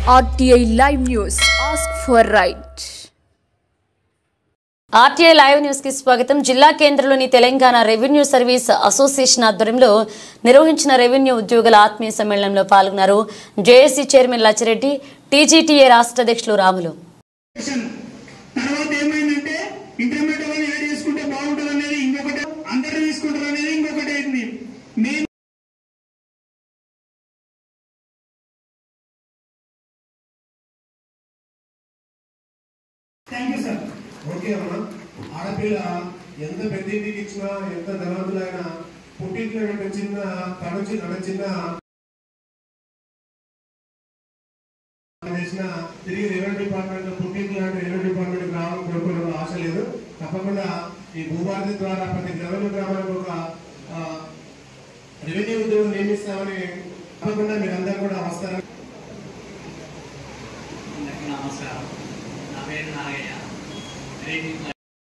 RTI Live News. Ask for right. RTI Live News की स्वागతం. జిల్లా కేంద్రంలోని తెలంగాణ రెవెన్యూ సర్వీస్ అసోసియేషన్ ఆధ్వర్యంలో నిర్వహించిన రెవెన్యూ ఉద్యోగుల ఆత్మీయ సమ్మేళనంలో పాల్గొన్నారు జేఏసీ చైర్మన్ లచ్చిరెడ్డి, టీజీటీఏ రాష్ట్ర అధ్యక్షులు రాములు. తర్వాత ఏమైందంటే ఇంటర్మీడియట్ వాళ్ళని యాడ్ చేసుకుంటే బాగుంటుంది అనేది ఇంకొకటి, అందరూ తీసుకుంటారు అనేది ఇంకొకటి అయింది. Thank you sir. ఓకే అమ్మా, ఆడపిల్ల ఎంత పెద్దింటికి ఇచ్చినా ఎంత ధనవంతులైనా పుట్టింట్లో చిన్న తనచి నడచిన్న తిరిగి రెవెన్యూ డిపార్ట్మెంట్ పుట్టింట్లో రెవెన్యూ డిపార్ట్మెంట్ రావాలని కోరుకోవడం ఆశ లేదు. తప్పకుండా ఈ భూభారతి ద్వారా ప్రతి రెవెన్యూ గ్రామానికి ఒక రెవెన్యూ ఉద్యోగం నియమిస్తామని తప్పకుండా మీరందరూ కూడా వస్తారు. నమస్కారం, నా పేరు నాగయ్య.